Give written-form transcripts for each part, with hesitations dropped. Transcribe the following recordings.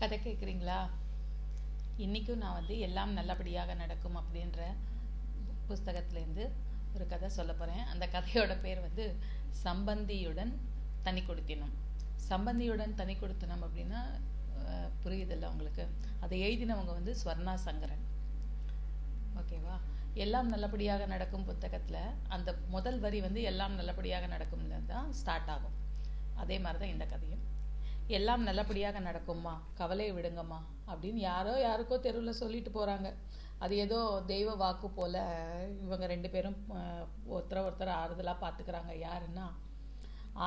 கதை கேட்குறீங்களா? இன்றைக்கும் நான் வந்து எல்லாம் நல்லபடியாக நடக்கும் அப்படின்ற புஸ்தகத்துலேருந்து ஒரு கதை சொல்ல போகிறேன். அந்த கதையோட பேர் வந்து சம்பந்தியுடன் தனி கொடுத்தினம். சம்பந்தியுடன் தனி கொடுத்தினம் அப்படின்னா புரியுதில்ல உங்களுக்கு? அதை எழுதினவங்க வந்து ஸ்வர்ணா சங்கரன். ஓகேவா? எல்லாம் நல்லபடியாக நடக்கும் புத்தகத்தில் அந்த முதல் வரி வந்து எல்லாம் நல்லபடியாக நடக்கும்னு தான் ஸ்டார்ட் ஆகும். அதே மாதிரி தான் இந்த கதையும். எல்லாம் நல்லபடியாக நடக்கும்மா, கவலையை விடுங்கம்மா அப்படின்னு யாருக்கோ தெருவில் சொல்லிட்டு போகிறாங்க. அது ஏதோ தெய்வ வாக்கு போல் இவங்க ரெண்டு பேரும் ஒருத்தர் ஆறுதலாக பார்த்துக்கிறாங்க. யாருன்னா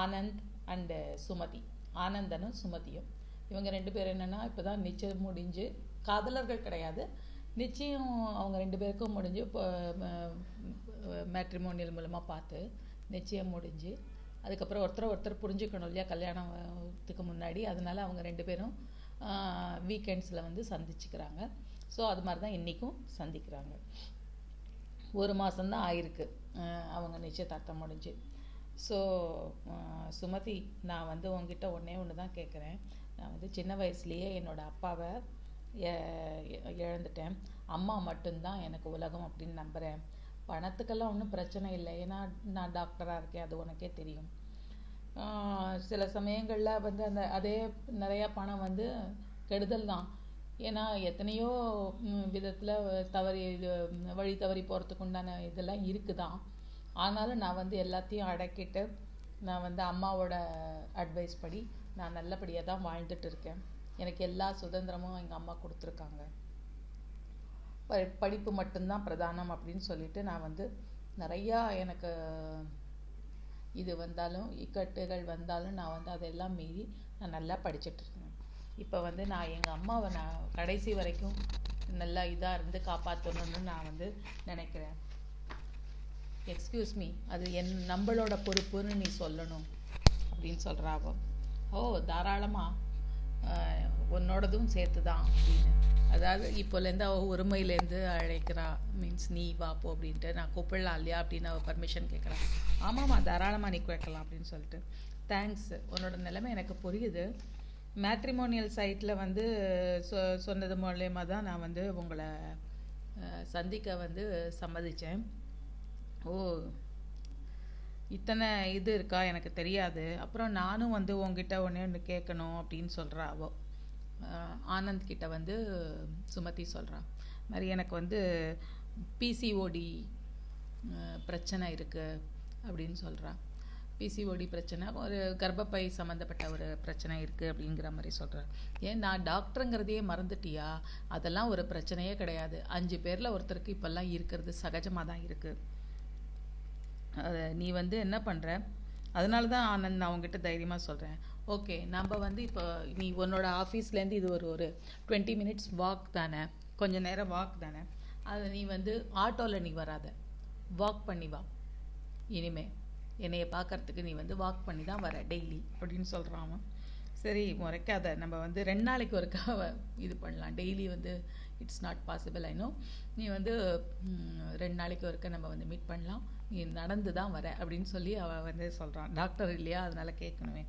ஆனந்த் அண்டு சுமதி. ஆனந்தனும் சுமதியும் இவங்க ரெண்டு பேரும் என்னென்னா இப்போ தான் நிச்சயம் முடிஞ்சு, காதலர்கள் கிடையாது, நிச்சயம் அவங்க ரெண்டு பேருக்கும் முடிஞ்சு இப்போ மேட்ரிமோனியல் மூலமாக பார்த்து நிச்சயம் முடிஞ்சு அதுக்கப்புறம் ஒருத்தர் புரிஞ்சுக்கணும் இல்லையா கல்யாணத்துக்கு முன்னாடி. அதனால் அவங்க ரெண்டு பேரும் வீக்கெண்ட்ஸில் வந்து சந்திச்சுக்கிறாங்க. ஸோ அது மாதிரி தான் இன்றைக்கும் சந்திக்கிறாங்க. ஒரு மாதம்தான் ஆயிருக்கு அவங்க நிச்சயதார்த்தம் முடிஞ்சு. ஸோ சுமதி, நான் வந்து உங்ககிட்ட ஒன்று தான் கேட்குறேன். நான் வந்து சின்ன வயசுலேயே என்னோடய அப்பாவை இழந்துட்டேன். அம்மா மட்டும்தான் எனக்கு உலகம் அப்படின்னு நம்புகிறேன். பணத்துக்கெல்லாம் ஒன்றும் பிரச்சனை இல்லை, ஏன்னா நான் டாக்டராக இருக்கேன், அது உனக்கே தெரியும். சில சமயங்களில் வந்து அதே நிறையா பணம் வந்து கெடுதல் தான். ஏன்னா எத்தனையோ விதத்தில் வழி தவறி போகிறதுக்கு உண்டான இதெல்லாம் இருக்குதான். ஆனாலும் நான் வந்து எல்லாத்தையும் அடக்கிட்டு நான் வந்து அம்மாவோட அட்வைஸ் படி நான் நல்லபடியாக தான் வாழ்ந்துட்டு இருக்கேன். எனக்கு எல்லா சுதந்திரமும் எங்கள் அம்மா கொடுத்துருக்காங்க. படிப்பு மட்டும்தான் பிரதானம் அப்படின்னு சொல்லிட்டு நான் வந்து நிறையா எனக்கு இது வந்தாலும் இக்கட்டுகள் வந்தாலும் நான் வந்து அதெல்லாம் மீறி நான் நல்லா படிச்சுட்ருக்கேன். இப்போ வந்து நான் எங்கள் அம்மாவை நான் கடைசி வரைக்கும் நல்லா இதாக இருந்து காப்பாற்றணும்னு நான் வந்து நினைக்கிறேன். எக்ஸ்கியூஸ் மீ, அது நம்மளோட பொறுப்புன்னு நீ சொல்லணும் அப்படின்னு சொல்கிறாவோ. தாராளமாக உன்னோடதும் சேர்த்து தான் அப்படின்னு. அதாவது இப்போலேருந்து அவள் ஒருமையிலேருந்து அழைக்கிறா, மீன்ஸ் நீ வாப்போ அப்படின்ட்டு. நான் கூப்பிடலாம் இல்லையா அப்படின்னு அவள் பர்மிஷன் கேட்குறான். ஆமாம்மா, தாராளமாக நீ கேட்கலாம் அப்படின்னு சொல்லிட்டு. தேங்க்ஸ், உன்னோட நிலைமை எனக்கு புரியுது. மேட்ரிமோனியல் சைட்டில் வந்து சொன்னது மூலயமா தான் நான் வந்து உங்களை சந்திக்க வந்து சம்மதித்தேன். இத்தனை இது இருக்கா, எனக்கு தெரியாது. அப்புறம் நானும் வந்து உங்ககிட்ட ஒன்று கேட்கணும் அப்படின்னு சொல்கிறா அவள். ஆனந்த் கிட்ட வந்து சுமதி சொல்கிறா, மாதிரி எனக்கு வந்து பிசிஓடி பிரச்சனை இருக்குது அப்படின்னு சொல்கிறா. பிசிஓடி பிரச்சனை, ஒரு கர்ப்பப்பை சம்மந்தப்பட்ட ஒரு பிரச்சனை இருக்குது அப்படிங்கிற மாதிரி சொல்கிறா. ஏன் நான் டாக்டருங்கிறதையே மறந்துட்டியா? அதெல்லாம் ஒரு பிரச்சனையே கிடையாது. 5 பேரில் ஒருத்தருக்கு இப்போல்லாம் இருக்கிறது சகஜமாக தான் இருக்குது. நீ வந்து என்ன பண்ணுற? அதனால தான் ஆனந்த் நான் உங்ககிட்ட தைரியமாக சொல்கிறேன். ஓகே, நம்ம வந்து இப்போ நீ உன்னோட ஆஃபீஸ்லேருந்து இது ஒரு 20 மினிட்ஸ் வாக் தானே, கொஞ்சம் நேரம் வாக் தானே. அதை நீ வந்து ஆட்டோவில் நீ வராத, வாக் பண்ணி வா. இனிமே என்னைய பார்க்கறதுக்கு நீ வந்து வாக் பண்ணி தான் வர டெய்லி அப்படின்னு சொல்கிறான் அவன். சரி, முறைக்காத, நம்ம வந்து 2 நாளைக்கு ஒருக்கா இது பண்ணலாம். டெய்லி வந்து it's not possible, I know. நீ வந்து 2 நாளைக்கு ஒருக்கா நம்ம வந்து மீட் பண்ணலாம், நீ நடந்து தான் வர அப்படின்னு சொல்லி அவள் வந்து சொல்கிறான். டாக்டர் இல்லையா, அதனால் கேட்கணுமே.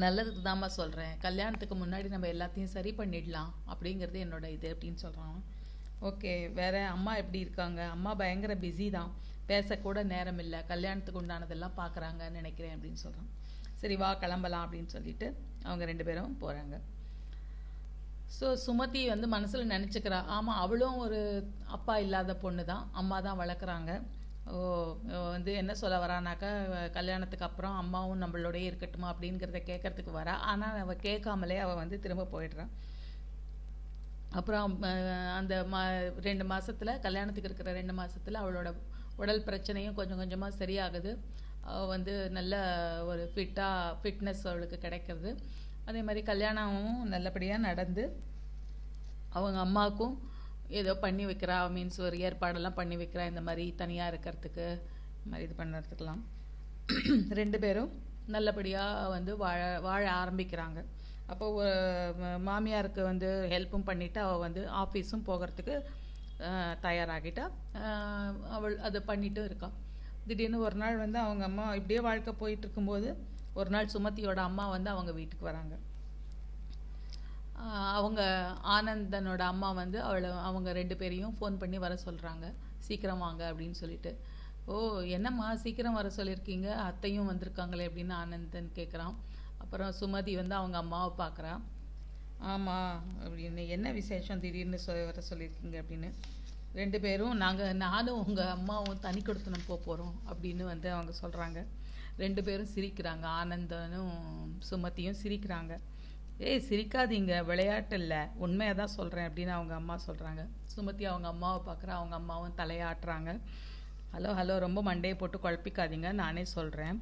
நல்லதுக்கு தாம்மா சொல்கிறேன். கல்யாணத்துக்கு முன்னாடி நம்ம எல்லாத்தையும் சரி பண்ணிடலாம் அப்படிங்கிறது என்னோட இது அப்படின்னு சொல்கிறான். ஓகே, வேறு அம்மா எப்படி இருக்காங்க? அம்மா பயங்கர பிஸி தான், பேசக்கூட நேரம் இல்லை, கல்யாணத்துக்கு உண்டானதெல்லாம் பார்க்குறாங்கன்னு நினைக்கிறேன் அப்படின்னு சொல்கிறான். சரி வா கிளம்பலாம் அப்படின்னு சொல்லிட்டு அவங்க 2 பேரும் போகிறாங்க. ஸோ சுமதி வந்து மனசில் நினச்சிக்கிறா, ஆமாம் அவளும் ஒரு அப்பா இல்லாத பொண்ணு தான், அம்மா தான் வளர்க்குறாங்க. வந்து என்ன சொல்ல வரானாக்கா, கல்யாணத்துக்கு அப்புறம் அம்மாவும் நம்மளோடய இருக்கட்டுமா அப்படிங்கிறத கேட்கறதுக்கு வரா. ஆனால் அவள் கேட்காமலே அவள் வந்து திரும்ப போயிடுறான். அப்புறம் அந்த 2 மாதத்தில், கல்யாணத்துக்கு இருக்கிற 2 மாதத்தில் அவளோட உடல் பிரச்சனையும் கொஞ்சம் கொஞ்சமாக சரியாகுது. அவள் வந்து நல்ல ஒரு ஃபிட்னஸ் அவளுக்கு கிடைக்கிறது. அதே மாதிரி கல்யாணமும் நல்லபடியாக நடந்து அவங்க அம்மாவுக்கும் ஏதோ பண்ணி வைக்கிறா, மீன்ஸ் ஒரு ஏற்பாடெல்லாம் பண்ணி வைக்கிறா, இந்த மாதிரி தனியாக இருக்கிறதுக்கு, இந்த மாதிரி இது பண்ணுறதுக்கெல்லாம். 2 பேரும் நல்லபடியாக வந்து வாழ ஆரம்பிக்கிறாங்க. அப்போது மாமியாருக்கு வந்து ஹெல்ப்பும் பண்ணிவிட்டு அவள் வந்து ஆஃபீஸும் போகிறதுக்கு தயாராகிட்டா. அவள் அதை பண்ணிட்டும் இருக்காள். திடீர்னு ஒரு நாள் வந்து அவங்க அம்மா இப்படியே வாழ்க்கை போயிட்டு இருக்கும்போது ஒரு நாள் சுமதியோட அம்மா வந்து அவங்க வீட்டுக்கு வராங்க. அவங்க ஆனந்தனோட அம்மா வந்து அவங்க 2 பேரையும் ஃபோன் பண்ணி வர சொல்கிறாங்க, சீக்கிரம் வாங்க அப்படின்னு சொல்லிட்டு. ஓ, என்னம்மா சீக்கிரம் வர சொல்லியிருக்கீங்க, அத்தையும் வந்திருக்காங்களே அப்படின்னு ஆனந்தன் கேட்குறான். அப்புறம் சுமதி வந்து அவங்க அம்மாவை பார்க்குறான். ஆமாம் அப்படின்னு, என்ன விசேஷம் திடீர்னு வர சொல்லியிருக்கீங்க அப்படின்னு. 2 பேரும் நானும் உங்கள் அம்மாவும் தனி கொடுத்தனம் போகிறோம் அப்படின்னு வந்து அவங்க சொல்கிறாங்க. 2 பேரும் சிரிக்கிறாங்க, ஆனந்தனும் சுமதியும் சிரிக்கிறாங்க. ஏய் சிரிக்காதீங்க, விளையாட்டு இல்லை, உண்மையாக தான் சொல்கிறேன் அப்படின்னு அவங்க அம்மா சொல்கிறாங்க. சுமதி அவங்க அம்மாவை பார்க்குற, அவங்க அம்மாவும் தலையாட்டுறாங்க. ஹலோ ஹலோ, ரொம்ப மண்டையை போட்டு குழப்பிக்காதீங்க, நானே சொல்கிறேன்.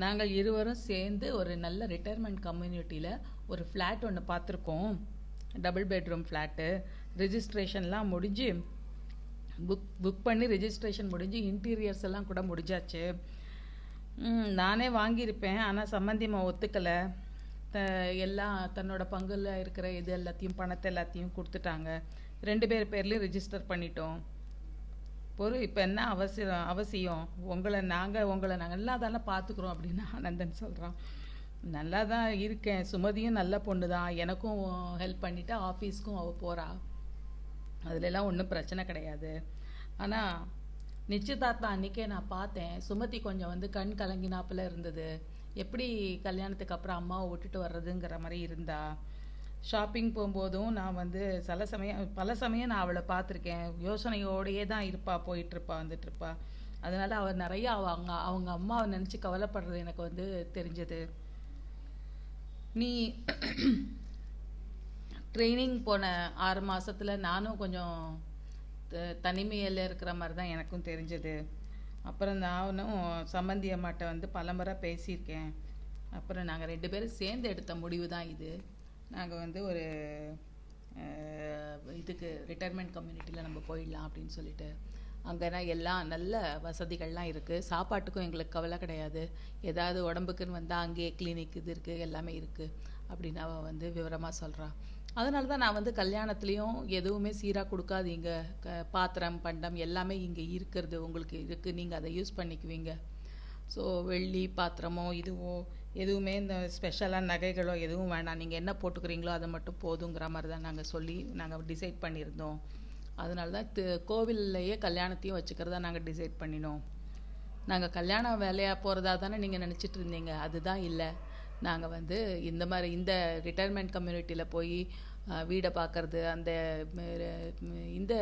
நாங்கள் இருவரும் சேர்ந்து ஒரு நல்ல ரிட்டையர்மெண்ட் கம்யூனிட்டியில் ஒரு ஃப்ளாட் ஒன்று பார்த்துருக்கோம், டபுள் பெட்ரூம் ஃப்ளாட்டு. ரிஜிஸ்ட்ரேஷன்லாம் முடிஞ்சு புக் பண்ணி ரிஜிஸ்ட்ரேஷன் முடிஞ்சு இன்டீரியர்ஸ் எல்லாம் கூட முடிஞ்சாச்சு. நானே வாங்கியிருப்பேன், ஆனால் சம்மந்தியம்மா ஒத்துக்கலை. எல்லாம் தன்னோட பங்கில் இருக்கிற இது எல்லாத்தையும் பணத்தை எல்லாத்தையும் கொடுத்துட்டாங்க. 2 பேர் பேர்லேயும் ரிஜிஸ்டர் பண்ணிட்டோம். இப்போ என்ன அவசியம், உங்களை நாங்கள் நல்லா தானே பார்த்துக்குறோம் அப்படின்னு ஆனந்தன் சொல்கிறான். நல்லா தான் இருக்கேன், சுமதியும் நல்ல பொண்ணு தான், எனக்கும் ஹெல்ப் பண்ணிவிட்டு ஆஃபீஸ்க்கும் அவள் போகிறா, அதிலெல்லாம் ஒன்றும் பிரச்சனை கிடையாது. ஆனால் நிச்சயதார்த்தம் அன்றைக்கே நான் பார்த்தேன், சுமதி கொஞ்சம் வந்து கண் கலங்கினாப்பில் இருந்தது. எப்படி கல்யாணத்துக்கு அப்புறம் அம்மாவை விட்டுட்டு வர்றதுங்கிற மாதிரி இருந்தா. ஷாப்பிங் போகும்போதும் நான் வந்து பல சமயம் நான் அவளை பார்த்துருக்கேன், யோசனையோடையே தான் இருப்பா, போயிட்டுருப்பா வந்துட்டுருப்பா. அதனால் அவள் நிறைய அவங்க அம்மாவை நினச்சி கவலைப்படுறது எனக்கு வந்து தெரிஞ்சது. நீ ட்ரைனிங் போன 6 மாதத்தில் நானும் கொஞ்சம் தனிமையில் இருக்கிற மாதிரி தான் எனக்கும் தெரிஞ்சது. அப்புறம் நானும் சம்மந்தி அம்மாட்ட வந்து பலமுறை பேசியிருக்கேன். அப்புறம் நாங்கள் 2 பேரும் சேர்ந்து எடுத்த முடிவு தான் இது. நாங்கள் வந்து ஒரு இதுக்கு ரிட்டையர்மெண்ட் கம்யூனிட்டியில் நம்ம போயிடலாம் அப்படின்னு சொல்லிட்டு. அங்கேனா எல்லாம் நல்ல வசதிகள்லாம் இருக்குது, சாப்பாட்டுக்கும் எங்களுக்கு கவலை கிடையாது. ஏதாவது உடம்புக்குன்னு வந்தால் அங்கேயே கிளினிக் இது இருக்குது, எல்லாமே இருக்குது அப்படின்னு அவள் வந்து விவரமாக சொல்கிறாள். அதனால தான் நான் வந்து கல்யாணத்துலேயும் எதுவுமே சீராக கொடுக்காதீங்க, பாத்திரம் பண்டம் எல்லாமே இங்கே இருக்கிறது உங்களுக்கு இருக்குது, நீங்கள் அதை யூஸ் பண்ணிக்குவீங்க. ஸோ வெள்ளி பாத்திரமோ இதுவோ எதுவுமே இந்த ஸ்பெஷலாக நகைகளோ எதுவும் வேண்டாம், நீங்கள் என்ன போட்டுக்கிறீங்களோ அதை மட்டும் போதுங்கிற மாதிரி தான் நாங்கள் டிசைட் பண்ணியிருந்தோம். அதனால தான் கோவில்லையே கல்யாணத்தையும் வச்சுக்கிறதா நாங்கள் டிசைட் பண்ணினோம். நாங்கள் கல்யாணம் வேலையாக போகிறதா தானே நீங்கள் நினச்சிட்டு இருந்தீங்க, அதுதான் இல்லை. நாங்கள் வந்து இந்த ரிட்டையர்மெண்ட் கம்யூனிட்டியில் போய் வீடை பார்க்குறது, இந்த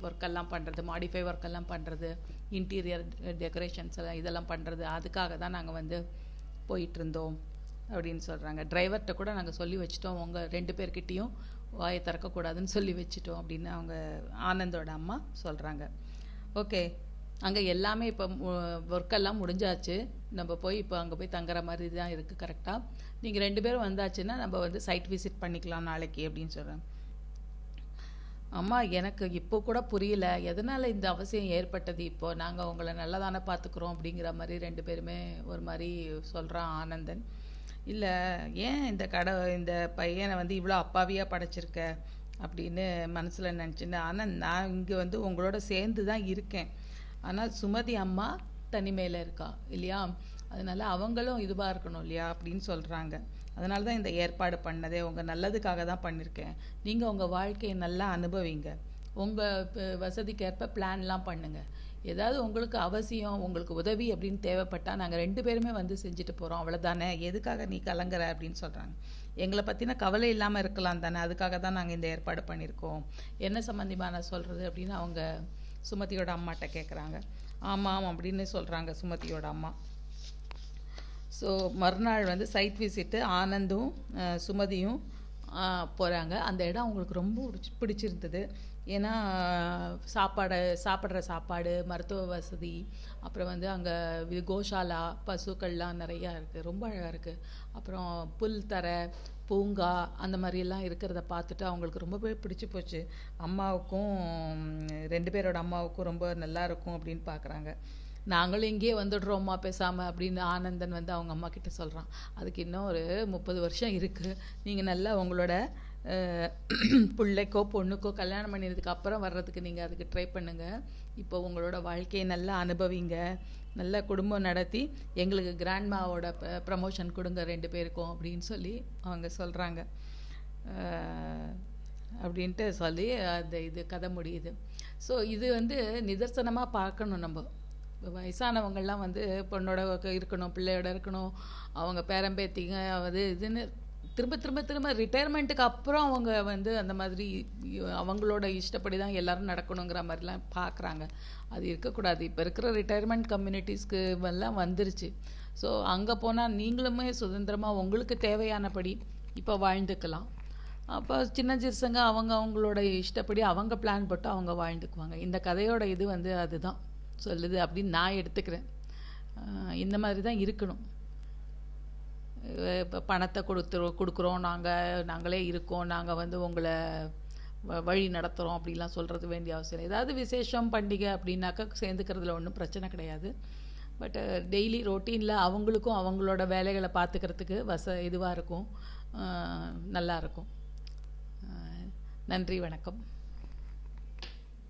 ஒர்க்கெல்லாம் பண்ணுறது, மாடிஃபை ஒர்க்கெல்லாம் பண்ணுறது, இன்டீரியர் டெக்கரேஷன்ஸ் எல்லாம் இதெல்லாம் பண்ணுறது, அதுக்காக தான் நாங்கள் வந்து போயிட்டுருந்தோம் அப்படின்னு சொல்கிறாங்க. டிரைவர்கிட்ட கூட நாங்கள் சொல்லி வச்சிட்டோம், உங்கள் 2 பேர்கிட்டையும் வாயை திறக்கக்கூடாதுன்னு சொல்லி வச்சிட்டோம் அப்படின்னு அவங்க ஆனந்தோட அம்மா சொல்கிறாங்க. ஓகே, அங்கே எல்லாமே இப்போ ஒர்க்கெல்லாம் முடிஞ்சாச்சு, நம்ம இப்போ அங்கே போய் தங்குற மாதிரி தான் இருக்குது. கரெக்டாக நீங்கள் 2 பேரும் வந்தாச்சுன்னா நம்ம வந்து சைட் விசிட் பண்ணிக்கலாம் நாளைக்கு அப்படின்னு சொல்கிறேன். அம்மா எனக்கு இப்போ கூட புரியல எதனால் இந்த அவசியம் ஏற்பட்டது, இப்போது நாங்கள் உங்களை நல்லா தானே பார்த்துக்குறோம் அப்படிங்கிற மாதிரி 2 பேருமே ஒரு மாதிரி சொல்கிறான் ஆனந்தன். இல்லை, ஏன் இந்த பையனை வந்து இவ்வளோ அப்பாவியாக படைச்சிருக்க அப்படின்னு மனசில் நினச்சின்னு. ஆனால் நான் இங்கே வந்து உங்களோட சேர்ந்து தான் இருக்கேன், ஆனால் சுமதி அம்மா தனிமையில் இருக்கா இல்லையா, அதனால் அவங்களும் இதுவாக இருக்கணும் இல்லையா அப்படின்னு சொல்கிறாங்க. அதனால தான் இந்த ஏற்பாடு பண்ணதே உங்கள் நல்லதுக்காக தான் பண்ணியிருக்கேன். நீங்கள் உங்கள் வாழ்க்கையை நல்லா அனுபவிங்க, உங்கள் வசதிக்கேற்ப பிளான்லாம் பண்ணுங்கள். ஏதாவது உங்களுக்கு அவசியம், உங்களுக்கு உதவி அப்படின்னு தேவைப்பட்டால் நாங்கள் 2 பேருமே வந்து செஞ்சுட்டு போகிறோம், அவ்வளோதானே, எதுக்காக நீ கலங்குற அப்படின்னு சொல்கிறாங்க. எங்களை பற்றின கவலை இல்லாமல் இருக்கலாம் தானே, அதுக்காக தான் நாங்கள் இந்த ஏற்பாடு பண்ணியிருக்கோம். என்ன சம்மந்திமா நான் சொல்கிறது அப்படின்னு அவங்க சுமதியோட அம்மாட்ட கேட்குறாங்க. ஆமாம் அப்படின்னு சொல்கிறாங்க சுமதியோட அம்மா. ஸோ மறுநாள் வந்து சைட் விசிட்டு ஆனந்தும் சுமதியும் போகிறாங்க. அந்த இடம் அவங்களுக்கு ரொம்ப பிடிச்சிருந்தது. ஏன்னா சாப்பிட்ற சாப்பாடு, மருத்துவ வசதி, அப்புறம் வந்து அங்கே கோஷாலா, பசுக்கள்லாம் நிறையா இருக்குது, ரொம்ப அழகாக இருக்குது. அப்புறம் புல் தரை, பூங்கா அந்த மாதிரியெல்லாம் இருக்கிறத பார்த்துட்டு அவங்களுக்கு ரொம்பவே பிடிச்சி போச்சு. அம்மாவுக்கும் 2 பேரோட அம்மாவுக்கும் ரொம்ப நல்லா இருக்கும் அப்படின்னு பார்க்குறாங்க. நாங்களும் இங்கேயே வந்துடுறோம்மா பேசாமல் அப்படின்னு ஆனந்தன் வந்து அவங்க அம்மா கிட்ட சொல்கிறான். அதுக்கு இன்னும் ஒரு 30 வருஷம் இருக்குது, நீங்கள் நல்லா உங்களோட பிள்ளைக்கோ பொண்ணுக்கோ கல்யாணம் பண்ணினதுக்கு அப்புறம் வர்றதுக்கு நீங்கள் அதுக்கு ட்ரை பண்ணுங்கள். இப்போ உங்களோட வாழ்க்கையை நல்லா அனுபவிங்க, நல்ல குடும்பம் நடத்தி எங்களுக்கு கிராண்ட்மாவோட ப்ரமோஷன் கொடுங்க 2 பேருக்கும் அப்படின்னு சொல்லி அவங்க சொல்கிறாங்க. அப்படின்ட்டு சொல்லி அந்த இது கதை முடியுது. ஸோ இது வந்து நிதர்சனமாக பார்க்கணும் நம்ம. வயசானவங்கள்லாம் வந்து பொண்ணோட இருக்கணும், பிள்ளையோட இருக்கணும், அவங்க பேரம்பேத்திங்க அது இதுன்னு திரும்ப திரும்ப திரும்ப ரிட்டையர்மெண்ட்டுக்கு அப்புறம் அவங்க வந்து அந்த மாதிரி அவங்களோட இஷ்டப்படி தான் எல்லாரும் நடக்கணுங்கிற மாதிரிலாம் பார்க்குறாங்க. அது இருக்கக்கூடாது. இப்போ இருக்கிற ரிட்டையர்மெண்ட் கம்யூனிட்டிஸ்க்கு எல்லாம் வந்துருச்சு. ஸோ அங்கே போனால் நீங்களுமே சுதந்திரமாக உங்களுக்கு தேவையானபடி இப்போ வாழ்ந்துக்கலாம். அப்போ சின்ன சிறுசங்க அவங்க அவங்களோட இஷ்டப்படி அவங்க பிளான் போட்டு அவங்க வாழ்ந்துக்குவாங்க. இந்த கதையோட இது வந்து அதுதான் சொல்லுது அப்படின்னு நான் எடுத்துக்கிறேன். இந்த மாதிரி தான் இருக்கணும். இப்போ பணத்தை கொடுக்குறோம், நாங்களே இருக்கோம், நாங்கள் வந்து உங்களை வழி நடத்துகிறோம் அப்படிலாம் சொல்கிறது வேண்டிய அவசியம் இல்லை. ஏதாவது விசேஷம் பண்டிகை அப்படின்னாக்கா சேர்ந்துக்கிறதுல ஒன்றும் பிரச்சனை கிடையாது. பட் டெய்லி ரொட்டீனில் அவங்களுக்கும் அவங்களோட வேலைகளை பார்த்துக்கிறதுக்கு இதுவாக இருக்கும், நல்லாயிருக்கும். நன்றி, வணக்கம்.